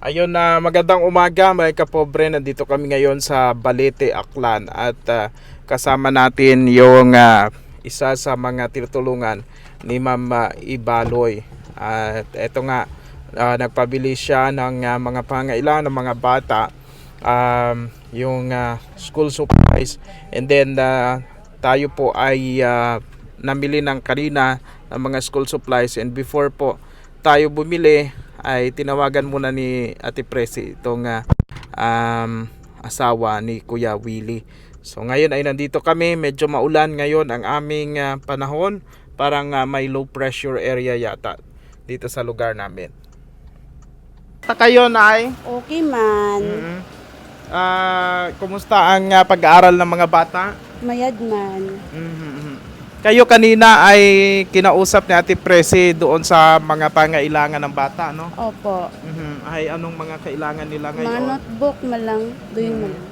Ayun na magandang umaga mga kapobre, nandito kami ngayon sa Balete, Aklan at kasama natin yung isa sa mga tinutulungan ni Ma'am Ibaloy. At eto nga, nagpabili siya ng mga pangailangan ng mga bata, yung school supplies, and then tayo po ay namili ng kanina ng mga school supplies, and before po tayo bumili ay tinawagan muna ni Ate Presi itong asawa ni Kuya Willie. So ngayon ay nandito kami, medyo maulan ngayon ang aming panahon, parang may low pressure area yata dito sa lugar namin. Kayo Nay? Okay man. Kumusta ang pag-aaral ng mga bata? Mayad man. Kayo kanina ay kinausap ni Ate Presi doon sa mga pangailangan ng bata, no? Opo. Ay anong mga kailangan nila Mga ngayon? notebook malang. Doon malang.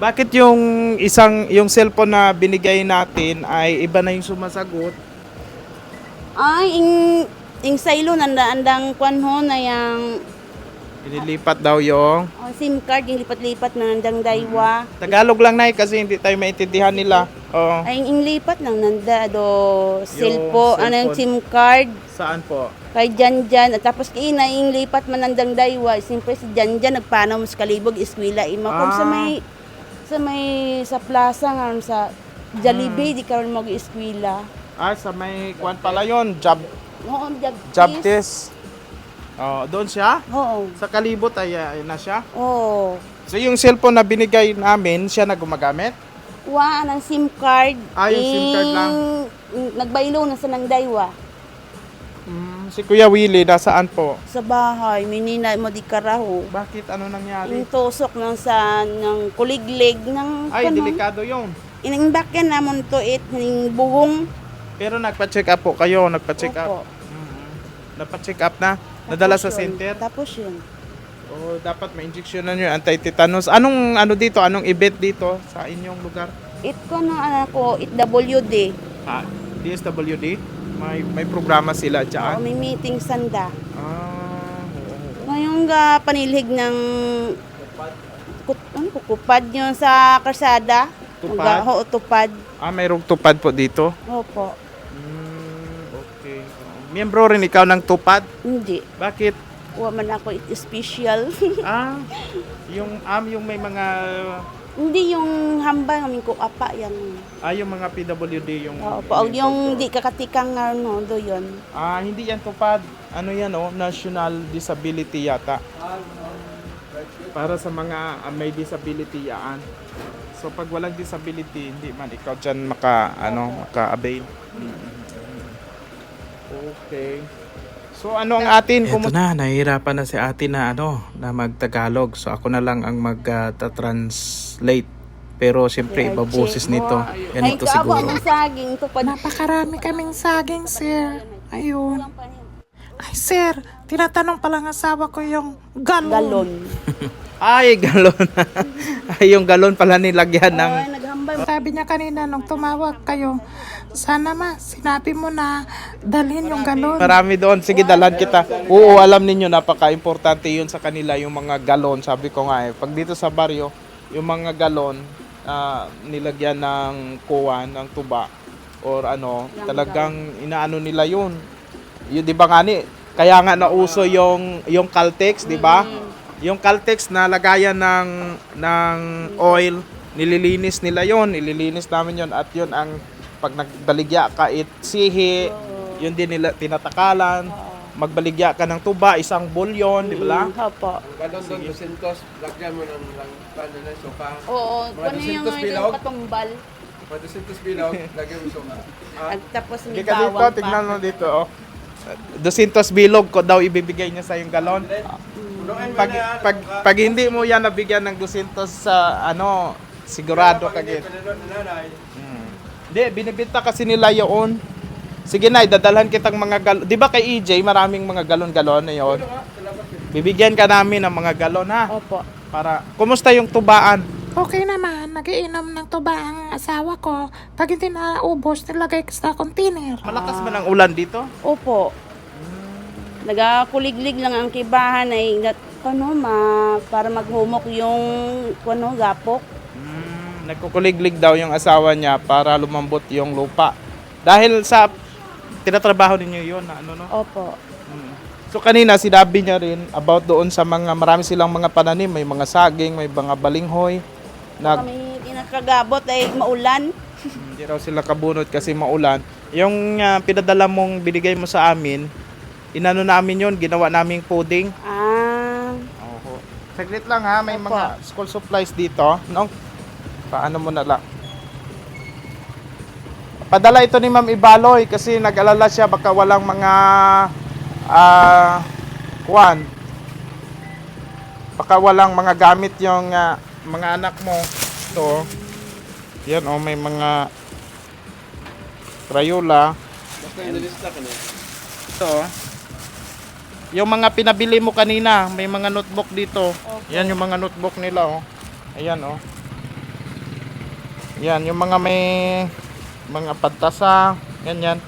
Bakit yung cellphone na binigay natin ay iba na yung sumasagot? Ay, ing saylo andang kwan ho na yung Inilipat daw yung SIM card, yung lipat-lipat na nandang daywa. Tagalog lang na kasi hindi tayo maintindihan nila. Oo. Ay, ing lipat nang nanda do cellphone. cellphone, ano yung SIM card. Saan po? Kay Janjan, at tapos ina ing lipat man nandang daywa. Siyempre si Janjan nagpanaw mas kalibog eskwela ima kung sa plaza nga sa Jollibee di karon mag eskwela. Sa may kwan pala yun, job Job test. Oh, doon siya? Oo. Sa Kalibot ay na siya? Oo. So yung cellphone na binigay namin, siya na gumagamit? Wa ang SIM card. Yung SIM card lang. Nagbaylo na sa nang daywa. Si Kuya Willie, nasaan po? Sa bahay, minina mo di karaho. Bakit? Ano nangyari? Yung tusok ng kuliglig ng Ay, delikado yun. Inangbakyan namon to yung bugong. Pero nagpa-check up po kayo, nagpa-check up. Opo. Nagpa-check up na? Nadala sa Tapos yun. center? Tapos yun. O dapat ma-injectionan nyo, anti-tetanus. Anong ano dito? Anong event dito sa inyong lugar? It ko ng anak ko, WD. DSWD? May programa sila Oo, dyan? may meeting sanda. Oo. Ngayong panilhig ng kupad yun sa karsada. Tupad? Oo, tupad. Mayroong tupad po dito? Opo. Okay. Miyembro rin ikaw ng tupad? Hindi. Bakit? Wa man ako special. Yung may mga Hindi yung hambal ng ko apa yan. yung mga PWD yung Opo, yung di kakatikang ano do yun. hindi yan tupad. Ano yan National Disability yata. Para sa mga may disability yan. So pag walang disability, hindi man ikaw diyan maka-avail. Okay. So ano ang atin? Ito na, nahihirapan na si atin na na magtagalog. So ako na lang ang mag-translate. Pero siyempre ibaboses nito. Ganito Ay, kaabo siguro. ng saging tupad. Napakarami kaming saging, sir. Ayun. Ay, sir, tinatanong pala ng asawa ko yung galon. Galon. Ay, galon. Ay, yung galon pala nilagyan ng... Ay, naghambal. Sabi niya kanina nung tumawag kayo, sana sinabi mo na dalhin yung galon. Marami doon. Sige, dalhan kita. Oo, alam ninyo, napaka-importante yun sa kanila, yung mga galon. Sabi ko nga pag dito sa baryo, yung mga galon, nilagyan ng kuwan, ng tuba, or talagang inaano nila yun. Yun, di ba nga kaya nga nauso yung Caltex, di ba? Yung Caltex na lagayan ng oil, nililinis nila yon, nililinis namin yon, at yun ang pag nagbaligya ka sihi, yun din nila tinatakalan. Magbaligya ka ng tuba, isang bulyon, di ba? Opo. Galon doon, 200, lagyan mo ng sopa. Oo, Mga ano yung 200 bilog? patumbal. Mga 200 bilog, lagyan mo sopa. At tapos may Hindi ka dito, bawang tignan mo dito. 200 bilog ko daw ibibigay niya sa yung galon. Pag hindi mo yan nabigyan ng 200 sa sigurado ka gid. Hindi, binibenta kasi nila yun. Sige na, dadalhan kitang mga galon. Di ba kay EJ, maraming mga galon-galon na yun? Bibigyan ka namin ng mga galon, ha? Opo. Para, kumusta yung tubaan? Okay naman, nagiinom ng tuba ang asawa ko. Pag hindi na ubos, nilagay sa container. Malakas man ang ulan dito? Opo. Nagakuliglig lang ang kibahan ay para maghumok yung gapok. Nagkukuliglig daw yung asawa niya para lumambot yung lupa. Dahil sa tinatrabaho ninyo yun na ano no? Opo. So kanina sinabi niya rin about doon sa marami silang mga pananim, may mga saging, may mga balinghoy na Kami kinakagabot ay maulan. hindi raw sila kabunot kasi maulan. Yung pinadala mong binigay mo sa amin, inano namin yun, ginawa naming pudding. Oo. Saglit lang ha, may Opo. mga school supplies dito. No? Paano mo na lang? Padala ito ni Ma'am Ibaloy kasi nag-alala siya baka walang mga baka walang mga gamit yung mga anak mo. Ito, yan may mga Crayola. Basta yung nalista ka na. Ito, yung mga pinabili mo kanina, may mga notebook dito. Yan yung mga notebook nila, Ayan, Yan, yung mga may mga pantasa, ganyan.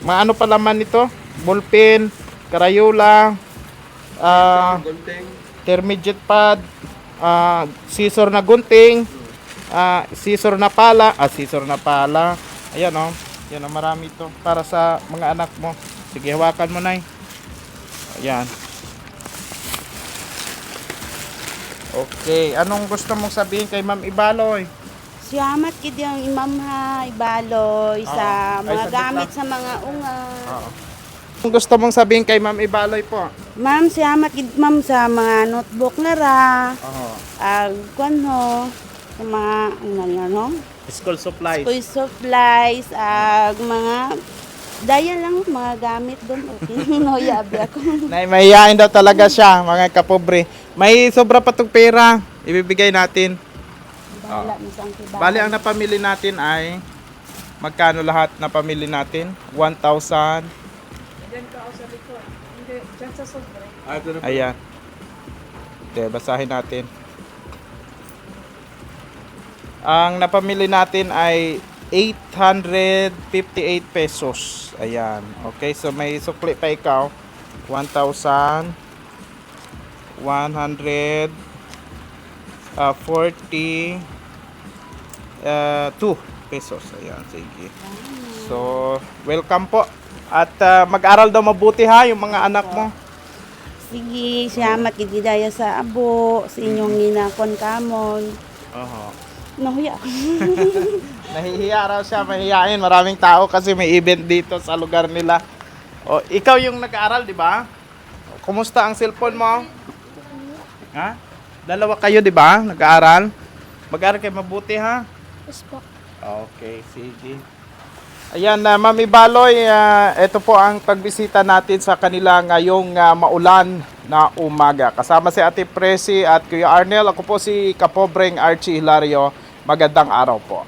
Mga ano pa laman nito? Ballpen, Crayola, Gunting. thermojet pad, scissor na gunting, scissor na pala, Ayan, Yan, marami ito para sa mga anak mo. Sige, hawakan mo, Nay. Ayan. Okay, anong gusto mong sabihin kay Ma'am Ibaloy? Siyamat kid yung imam ha, ibaloy sa Ay, mga saglit gamit lang. sa mga unga. Anong gusto mong sabihin kay Ma'am Ibaloy po? Ma'am, siyamat kid ma'am sa mga notebook nga ra. Sa mga School supplies. school supplies, mga daya lang mga gamit doon. Okay, noyabi ako. Mahihain daw talaga siya, mga kapobre. May sobra pa tong pera, ibibigay natin. Bahala mo sa ang kibahan. Bali, ang napamili natin ay, magkano lahat napamili natin? 1,000. Ito na. Ayan. Okay, basahin natin. Ang napamili natin ay 858 pesos. Ayan. Okay, so may sukli pa ikaw. 1,142 pesos. Ayan, sige. So, welcome po. At mag-aral daw mabuti ha, yung mga anak mo. Sige, siyamat kid gidaya sa abo, sa inyong ginakon kamon. Nahuya ako. Nahihiya raw siya, mahihiyain. Maraming tao kasi may event dito sa lugar nila. O, ikaw yung nag-aaral, di ba? Kumusta ang cellphone mo? Ha? Dalawa kayo, di ba? Nag-aaral? Mag-aaral kayo mabuti, ha? Yes po. Okay, sige. Ayan, Ma'am Ibaloy, ito po ang pagbisita natin sa kanila ngayong maulan na umaga. Kasama si Ate Presi at Kuya Arnel. Ako po si Kapobreng Archie Hilario. Magandang araw po.